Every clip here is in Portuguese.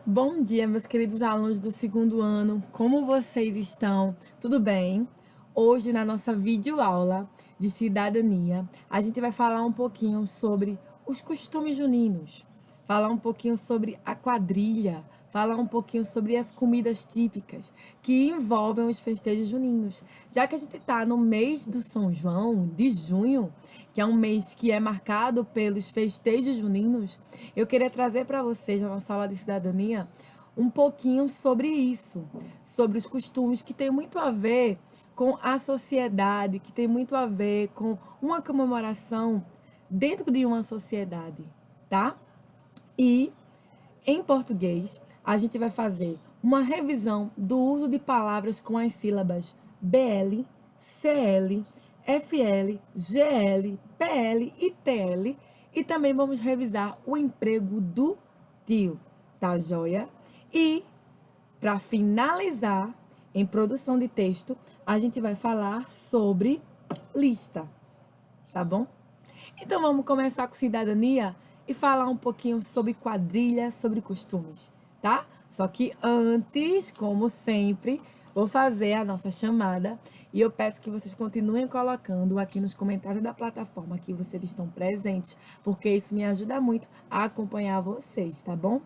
Bom dia, meus queridos alunos do segundo ano. Como vocês estão? Tudo bem? Hoje, na nossa videoaula de cidadania, a gente vai falar um pouquinho sobre os costumes juninos, falar um pouquinho sobre a quadrilha, falar um pouquinho sobre as comidas típicas que envolvem os festejos juninos. Já que a gente está no mês do São João, de junho, que é um mês que é marcado pelos festejos juninos, eu queria trazer para vocês, na nossa aula de cidadania, um pouquinho sobre isso, sobre os costumes que tem muito a ver com a sociedade, que tem muito a ver com uma comemoração dentro de uma sociedade, tá? E em português, a gente vai fazer uma revisão do uso de palavras com as sílabas BL, CL, FL, GL, PL e TL. E também vamos revisar o emprego do tio, tá joia? E, para finalizar, em produção de texto, a gente vai falar sobre lista, tá bom? Então vamos começar com cidadania e falar um pouquinho sobre quadrilha, sobre costumes, tá? Só que antes, como sempre, vou fazer a nossa chamada e eu peço que vocês continuem colocando aqui nos comentários da plataforma que vocês estão presentes, porque isso me ajuda muito a acompanhar vocês, tá bom?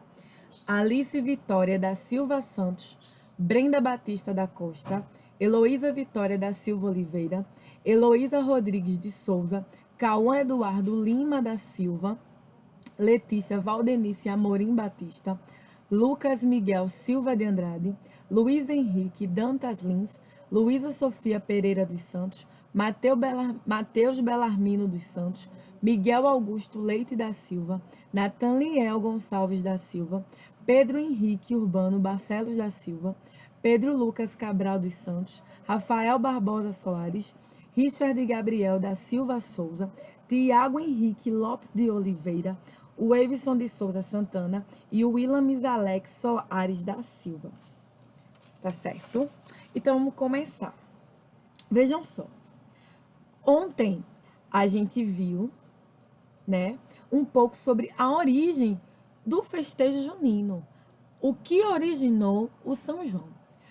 Alice Vitória da Silva Santos, Brenda Batista da Costa, Heloísa Vitória da Silva Oliveira, Heloísa Rodrigues de Souza, Cauã Eduardo Lima da Silva, Letícia Valdenice Amorim Batista, Lucas Miguel Silva de Andrade, Luiz Henrique Dantas Lins, Luísa Sofia Pereira dos Santos, Mateus Belarmino dos Santos, Miguel Augusto Leite da Silva, Nathaniel Gonçalves da Silva, Pedro Henrique Urbano Barcelos da Silva, Pedro Lucas Cabral dos Santos, Rafael Barbosa Soares, Richard Gabriel da Silva Souza, Tiago Henrique Lopes de Oliveira, o Evison de Souza Santana e o Willam Alex Soares da Silva. Tá certo? Então vamos começar. Vejam só. Ontem a gente viu, né, um pouco sobre a origem do festejo junino. O que originou o São João.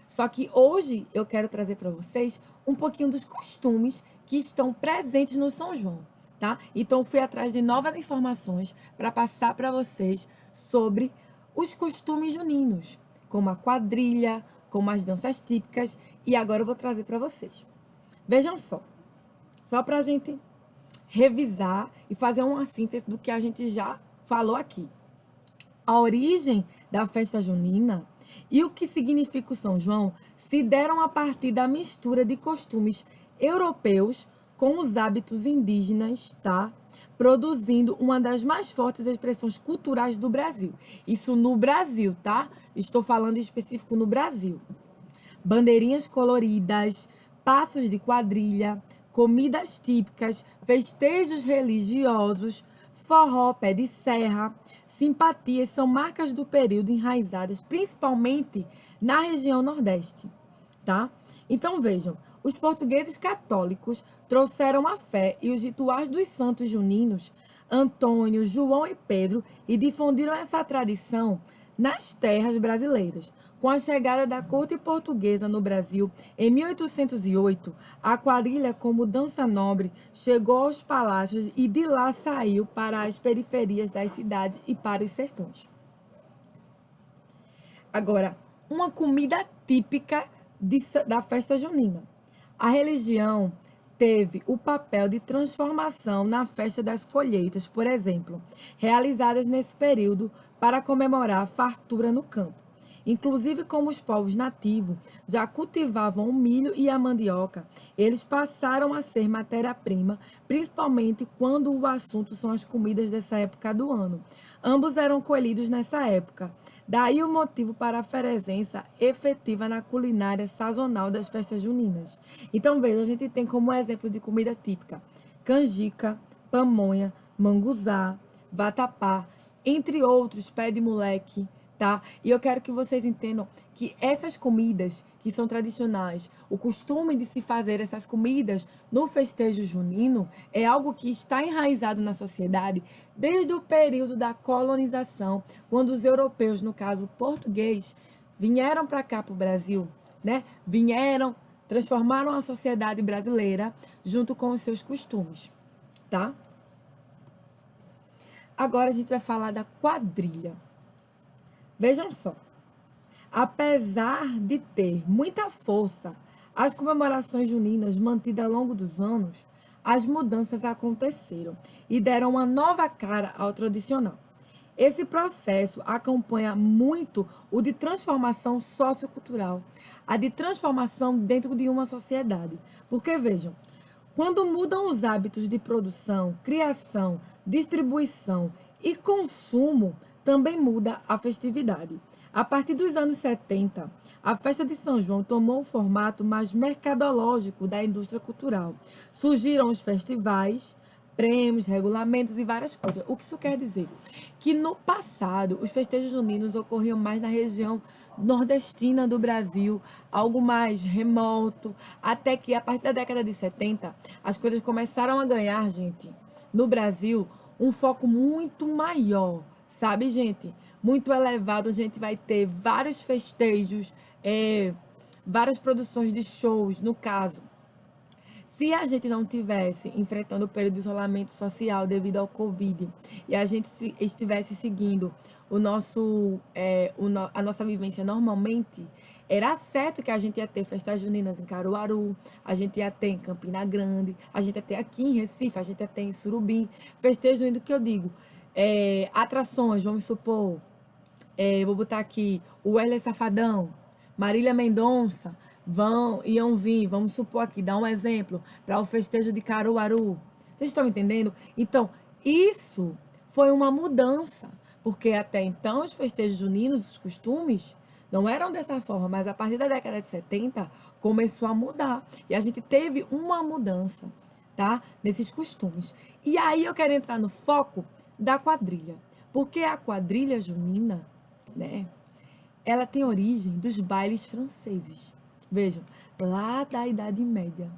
Só que hoje eu quero trazer para vocês um pouquinho dos costumes que estão presentes no São João, tá? Então fui atrás de novas informações para passar para vocês sobre os costumes juninos, como a quadrilha, como as danças típicas, e agora eu vou trazer para vocês. Vejam só para a gente revisar e fazer uma síntese do que a gente já falou aqui. A origem da festa junina e o que significa o São João se deram a partir da mistura de costumes europeus com os hábitos indígenas, tá? Produzindo uma das mais fortes expressões culturais do Brasil. Isso no Brasil, tá? Estou falando em específico no Brasil. Bandeirinhas coloridas, passos de quadrilha, comidas típicas, festejos religiosos, forró, pé de serra, simpatias são marcas do período enraizadas principalmente na região Nordeste, tá? Então vejam, os portugueses católicos trouxeram a fé e os rituais dos santos juninos, Antônio, João e Pedro, e difundiram essa tradição nas terras brasileiras. Com a chegada da corte portuguesa no Brasil em 1808, a quadrilha, como dança nobre, chegou aos palácios e de lá saiu para as periferias das cidades e para os sertões. Agora, uma comida típica da festa junina. A religião teve o papel de transformação na festa das colheitas, por exemplo, realizadas nesse período para comemorar a fartura no campo. Inclusive, como os povos nativos já cultivavam o milho e a mandioca, eles passaram a ser matéria-prima, principalmente quando o assunto são as comidas dessa época do ano. Ambos eram colhidos nessa época. Daí o motivo para a presença efetiva na culinária sazonal das festas juninas. Então, veja, a gente tem como exemplo de comida típica canjica, pamonha, manguzá, vatapá, entre outros, pé de moleque, tá? E eu quero que vocês entendam que essas comidas que são tradicionais, o costume de se fazer essas comidas no festejo junino é algo que está enraizado na sociedade desde o período da colonização, quando os europeus, no caso português, vieram para cá, para o Brasil, né? Vieram, transformaram a sociedade brasileira junto com os seus costumes, tá? Agora a gente vai falar da quadrilha. Vejam só, apesar de ter muita força, as comemorações juninas mantidas ao longo dos anos, as mudanças aconteceram e deram uma nova cara ao tradicional. Esse processo acompanha muito o de transformação sociocultural, a de transformação dentro de uma sociedade. Porque vejam, quando mudam os hábitos de produção, criação, distribuição e consumo, também muda a festividade. A partir dos anos 70, a festa de São João tomou um formato mais mercadológico da indústria cultural. Surgiram os festivais, prêmios, regulamentos e várias coisas. O que isso quer dizer? Que no passado, os festejos juninos ocorriam mais na região nordestina do Brasil, algo mais remoto, até que a partir da década de 70, as coisas começaram a ganhar, gente, no Brasil, um foco muito maior, sabe, gente? Muito elevado, a gente vai ter vários festejos, várias produções de shows, no caso. Se a gente não tivesse enfrentando o período de isolamento social devido ao Covid e a gente estivesse seguindo a nossa vivência normalmente, era certo que a gente ia ter festas juninas em Caruaru, a gente ia ter em Campina Grande, a gente ia ter aqui em Recife, a gente ia ter em Surubim. Festejo junino que eu digo, atrações, vamos supor, vou botar aqui o Wesley Safadão, Marília Mendonça, iam vir, vamos supor aqui, dar um exemplo, para o festejo de Caruaru. Vocês estão entendendo? Então, isso foi uma mudança, porque até então os festejos juninos, os costumes, não eram dessa forma, mas a partir da década de 70 começou a mudar. E a gente teve uma mudança, tá? Nesses costumes. E aí eu quero entrar no foco da quadrilha. Porque a quadrilha junina, né? Ela tem origem dos bailes franceses. Vejam, lá da Idade Média,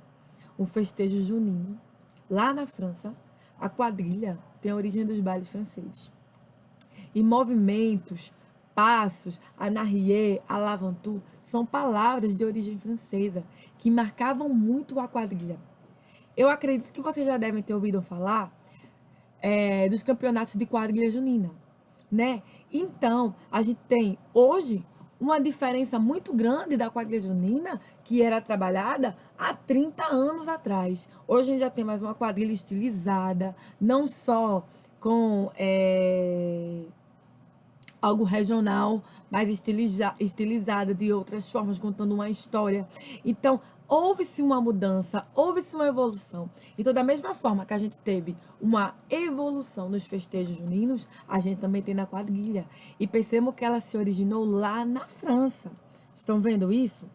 o festejo junino, lá na França, a quadrilha tem a origem dos bailes franceses. E movimentos, passos, anarrié, alavantu, são palavras de origem francesa que marcavam muito a quadrilha. Eu acredito que vocês já devem ter ouvido falar dos campeonatos de quadrilha junina, né? Então, a gente tem hoje uma diferença muito grande da quadrilha junina que era trabalhada há 30 anos atrás. Hoje a gente já tem mais uma quadrilha estilizada, não só com algo regional, mas estilizada de outras formas, contando uma história. Então, houve-se uma mudança, houve-se uma evolução. Então, da mesma forma que a gente teve uma evolução nos festejos juninos, a gente também tem na quadrilha. E percebam que ela se originou lá na França. Estão vendo isso?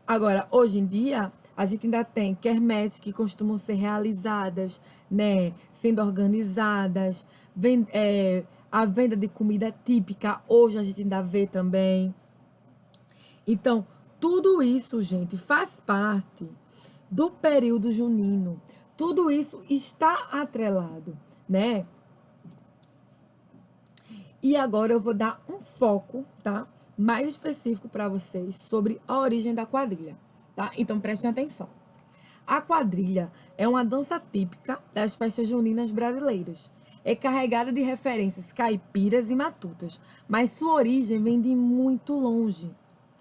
Agora, hoje em dia, a gente ainda tem quermesses que costumam ser realizadas, né, sendo organizadas, a venda de comida típica, hoje a gente ainda vê também. Então, tudo isso, gente, faz parte do período junino. Tudo isso está atrelado, né? E agora eu vou dar um foco, tá? Mais específico para vocês sobre a origem da quadrilha, tá? Então prestem atenção. A quadrilha é uma dança típica das festas juninas brasileiras. É carregada de referências caipiras e matutas, mas sua origem vem de muito longe,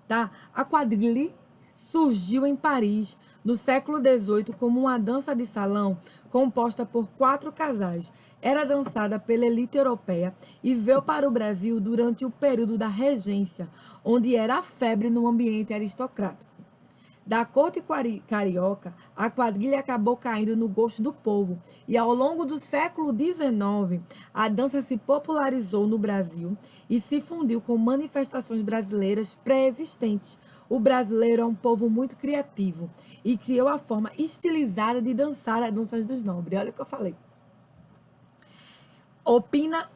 tá? A quadrilha surgiu em Paris no século XVIII como uma dança de salão composta por 4 casais. Era dançada pela elite europeia e veio para o Brasil durante o período da regência, onde era a febre no ambiente aristocrático. Da corte carioca, a quadrilha acabou caindo no gosto do povo e ao longo do século XIX, a dança se popularizou no Brasil e se fundiu com manifestações brasileiras pré-existentes. O brasileiro é um povo muito criativo e criou a forma estilizada de dançar as danças dos nobres. Olha o que eu falei. Opina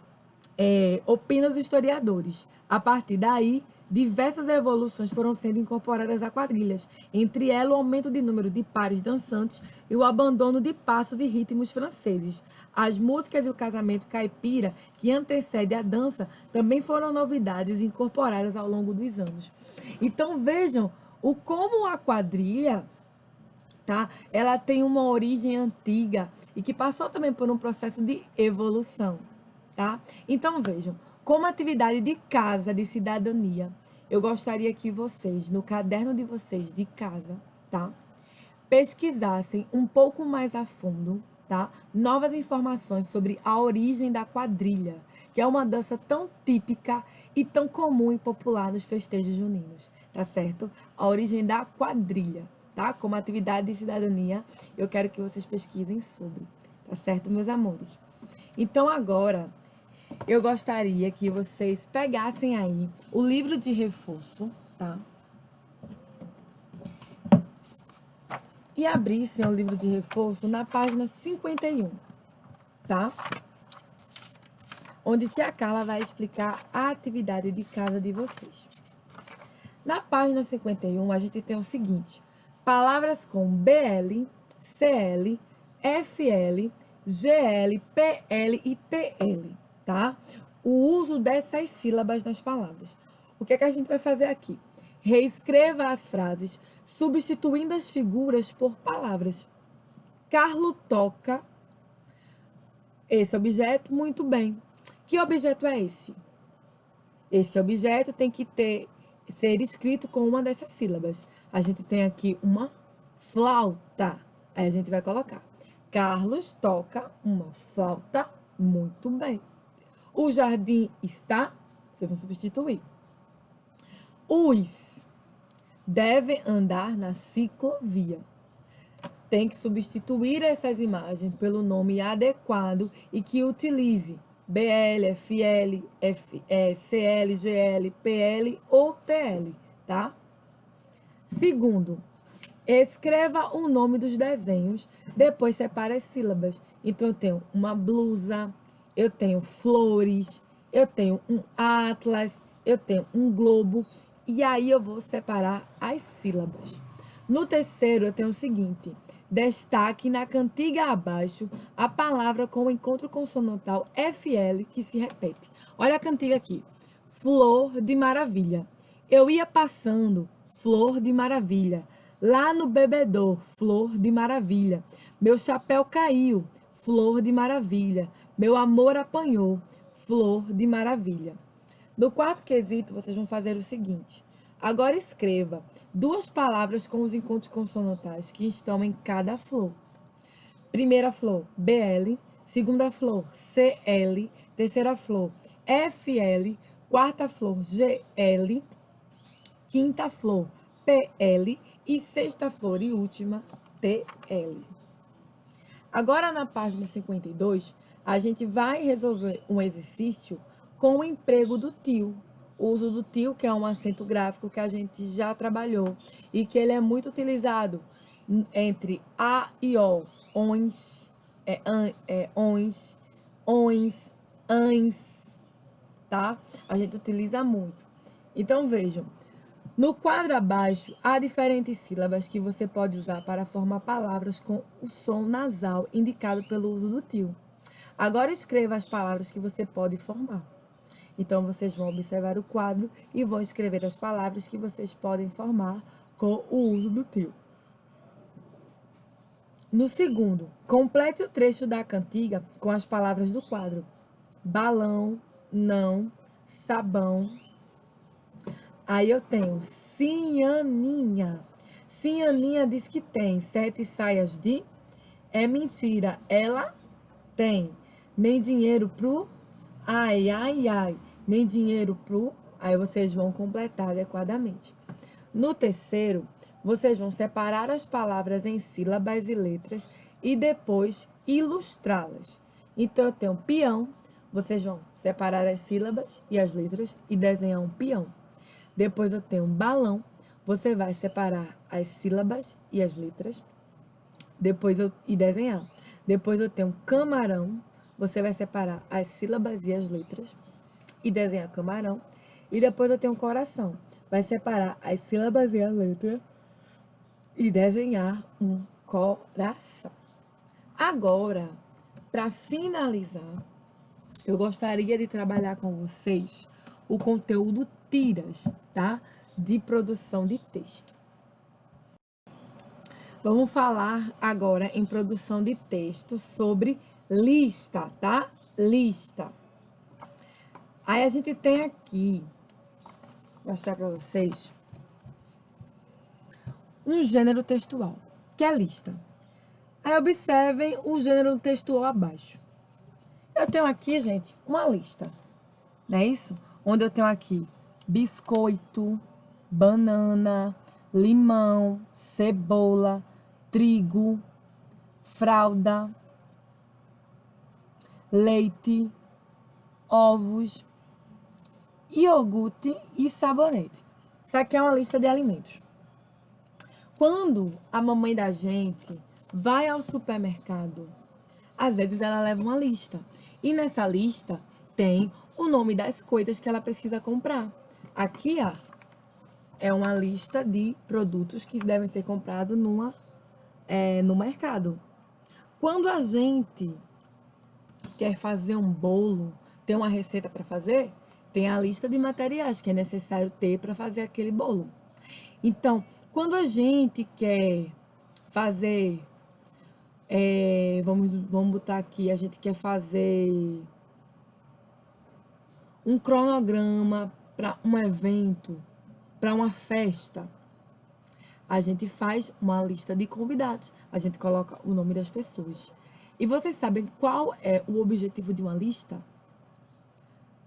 opinam os historiadores. A partir daí, diversas evoluções foram sendo incorporadas a quadrilhas, entre elas o aumento de número de pares dançantes e o abandono de passos e ritmos franceses. As músicas e o casamento caipira, que antecede a dança, também foram novidades incorporadas ao longo dos anos. Então vejam como a quadrilha, tá? Ela tem uma origem antiga e que passou também por um processo de evolução, tá? Então vejam, como atividade de casa, de cidadania, eu gostaria que vocês, no caderno de vocês de casa, tá? Pesquisassem um pouco mais a fundo, tá? Novas informações sobre a origem da quadrilha, que é uma dança tão típica e tão comum e popular nos festejos juninos, tá certo? A origem da quadrilha, tá? Como atividade de cidadania, eu quero que vocês pesquisem sobre, tá certo, meus amores? Então agora eu gostaria que vocês pegassem aí o livro de reforço, tá? E abrissem o livro de reforço na página 51, tá? Onde tia Carla vai explicar a atividade de casa de vocês. Na página 51, a gente tem o seguinte: palavras com BL, CL, FL, GL, PL e TL, tá? O uso dessas sílabas nas palavras. O que é que a gente vai fazer aqui? Reescreva as frases, substituindo as figuras por palavras. Carlo toca esse objeto muito bem. Que objeto é esse? Esse objeto tem que ser escrito com uma dessas sílabas. A gente tem aqui uma flauta. Aí a gente vai colocar: Carlos toca uma flauta muito bem. O jardim está, vocês vão substituir. Os devem andar na ciclovia. Tem que substituir essas imagens pelo nome adequado e que utilize BL, FL, CL, GL, PL ou TL, tá? Segundo, escreva o nome dos desenhos, depois separe as sílabas. Então, eu tenho uma blusa, eu tenho flores, eu tenho um atlas, eu tenho um globo, e aí eu vou separar as sílabas. No terceiro, eu tenho o seguinte: destaque na cantiga abaixo a palavra com o encontro consonantal FL que se repete. Olha a cantiga aqui: flor de maravilha. Eu ia passando, flor de maravilha. Lá no bebedor, flor de maravilha. Meu chapéu caiu, flor de maravilha. Meu amor apanhou, flor de maravilha. No quarto quesito, vocês vão fazer o seguinte: agora escreva duas palavras com os encontros consonantais que estão em cada flor. Primeira flor, BL. Segunda flor, CL. Terceira flor, FL. Quarta flor, GL. Quinta flor, PL. E sexta flor e última, TL. Agora, na página 52, a gente vai resolver um exercício com o emprego do tio. O uso do tio, que é um acento gráfico que a gente já trabalhou e que ele é muito utilizado entre A e O. Ons, ons, ans, tá? A gente utiliza muito. Então, vejam. No quadro abaixo, há diferentes sílabas que você pode usar para formar palavras com o som nasal indicado pelo uso do tio. Agora escreva as palavras que você pode formar. Então, vocês vão observar o quadro e vão escrever as palavras que vocês podem formar com o uso do tio. No segundo, complete o trecho da cantiga com as palavras do quadro: balão, não, sabão. Aí eu tenho Cianinha. Cianinha diz que tem 7 saias de... É mentira, ela tem. Nem dinheiro pro... Ai, ai, ai. Nem dinheiro pro... Aí vocês vão completar adequadamente. No terceiro, vocês vão separar as palavras em sílabas e letras e depois ilustrá-las. Então, eu tenho peão. Vocês vão separar as sílabas e as letras e desenhar um peão. Depois eu tenho balão, você vai separar as sílabas e as letras, e desenhar. Depois eu tenho camarão, você vai separar as sílabas e as letras e desenhar camarão. E depois eu tenho um coração. Vai separar as sílabas e as letras e desenhar um coração. Agora, para finalizar, eu gostaria de trabalhar com vocês o conteúdo tiras, tá? De produção de texto. Vamos falar agora em produção de texto sobre lista, tá? Lista. Aí a gente tem aqui, vou mostrar para vocês, um gênero textual, que é a lista. Aí observem o gênero textual abaixo. Eu tenho aqui, gente, uma lista, não é isso? Onde eu tenho aqui biscoito, banana, limão, cebola, trigo, fralda, leite, ovos, iogurte e sabonete. Isso aqui é uma lista de alimentos. Quando a mamãe da gente vai ao supermercado, às vezes ela leva uma lista. E nessa lista tem o nome das coisas que ela precisa comprar. Aqui, ó, é uma lista de produtos que devem ser comprados no mercado. Quando a gente quer fazer um bolo, tem uma receita para fazer, tem a lista de materiais que é necessário ter para fazer aquele bolo. Então, quando a gente quer fazer, vamos botar aqui, a gente quer fazer um cronograma para um evento, para uma festa, a gente faz uma lista de convidados, a gente coloca o nome das pessoas. E vocês sabem qual é o objetivo de uma lista?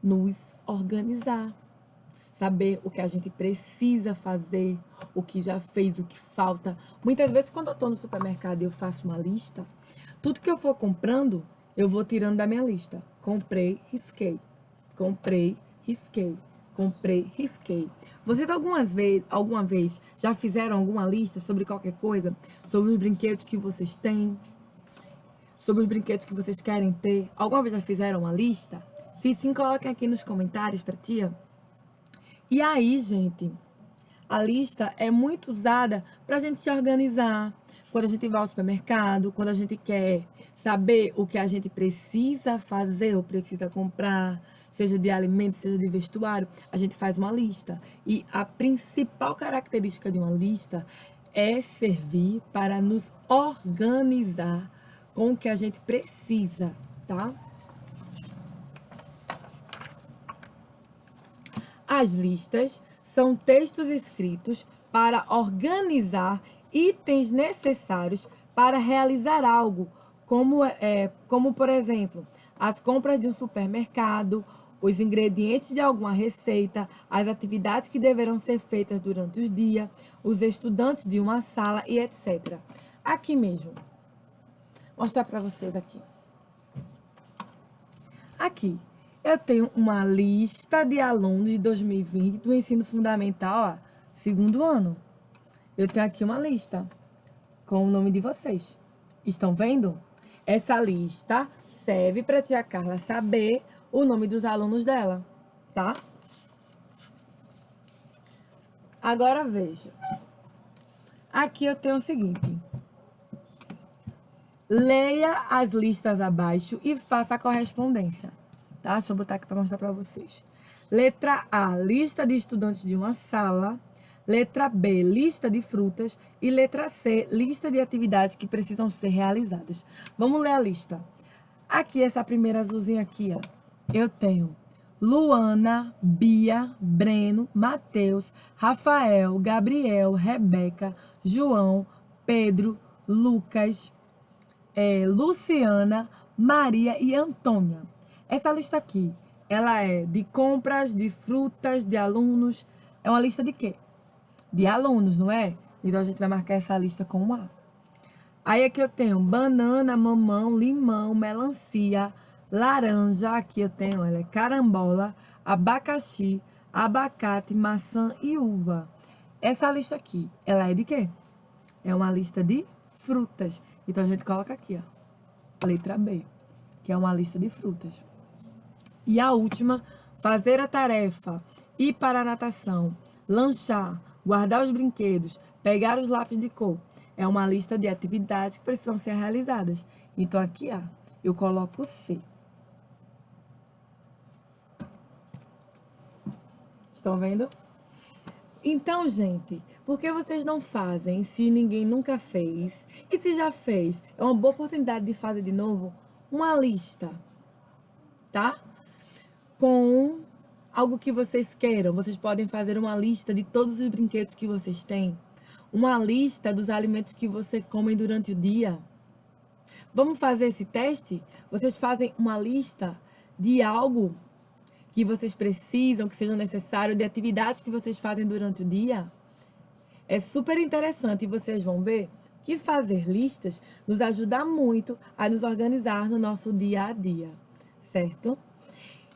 Nos organizar. Saber o que a gente precisa fazer, o que já fez, o que falta. Muitas vezes, quando eu estou no supermercado e eu faço uma lista, tudo que eu for comprando, eu vou tirando da minha lista. Comprei, risquei. Comprei, risquei. Comprei, risquei. Vocês alguma vez já fizeram alguma lista sobre qualquer coisa? Sobre os brinquedos que vocês têm? Sobre os brinquedos que vocês querem ter? Alguma vez já fizeram uma lista? Se sim, coloquem aqui nos comentários pra tia. E aí, gente, a lista é muito usada pra gente se organizar. Quando a gente vai ao supermercado, quando a gente quer saber o que a gente precisa fazer ou precisa comprar, seja de alimentos, seja de vestuário, a gente faz uma lista. E a principal característica de uma lista é servir para nos organizar com o que a gente precisa, tá? As listas são textos escritos para organizar itens necessários para realizar algo, como por exemplo, as compras de um supermercado, os ingredientes de alguma receita, as atividades que deverão ser feitas durante o dia, os estudantes de uma sala e etc. Aqui mesmo. Vou mostrar para vocês aqui. Aqui, eu tenho uma lista de alunos de 2020 do ensino fundamental, ó, 2º ano. Eu tenho aqui uma lista com o nome de vocês. Estão vendo? Essa lista serve para a tia Carla saber o nome dos alunos dela, tá? Agora veja. Aqui eu tenho o seguinte. Leia as listas abaixo e faça a correspondência. Tá? Deixa eu botar aqui para mostrar para vocês. Letra A, lista de estudantes de uma sala. Letra B, lista de frutas. E letra C, lista de atividades que precisam ser realizadas. Vamos ler a lista. Aqui, essa primeira azulzinha aqui, ó. Eu tenho Luana, Bia, Breno, Matheus, Rafael, Gabriel, Rebeca, João, Pedro, Lucas, Luciana, Maria e Antônia. Essa lista aqui, ela é de compras, de frutas, de alunos. É uma lista de quê? De alunos, não é? Então a gente vai marcar essa lista com um A. Aí aqui eu tenho banana, mamão, limão, melancia, laranja. Aqui eu tenho, carambola, abacaxi, abacate, maçã e uva. Essa lista aqui, ela é de quê? É uma lista de frutas. Então a gente coloca aqui, ó, letra B. que é uma lista de frutas. E a última, fazer a tarefa, ir para a natação, lanchar, guardar os brinquedos, pegar os lápis de cor. É uma lista de atividades que precisam ser realizadas. Então aqui, ó, eu coloco C. Estão vendo? Então, gente, por que vocês não fazem se ninguém nunca fez? E se já fez, é uma boa oportunidade de fazer de novo uma lista, tá? Com algo que vocês queiram. Vocês podem fazer uma lista de todos os brinquedos que vocês têm. Uma lista dos alimentos que vocês comem durante o dia. Vamos fazer esse teste? Vocês fazem uma lista de algo que vocês precisam, que seja necessário, de atividades que vocês fazem durante o dia. É super interessante e vocês vão ver que fazer listas nos ajuda muito a nos organizar no nosso dia a dia, certo?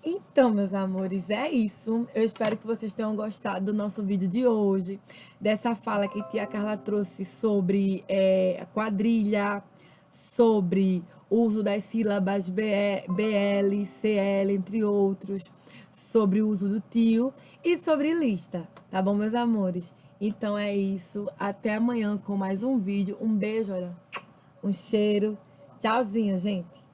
Então, meus amores, é isso. Eu espero que vocês tenham gostado do nosso vídeo de hoje, dessa fala que a tia Carla trouxe sobre a quadrilha, sobre o uso das sílabas BL, CL, entre outros, sobre o uso do tio e sobre lista, tá bom, meus amores? Então é isso. Até amanhã com mais um vídeo. Um beijo, olha, um cheiro. Tchauzinho, gente.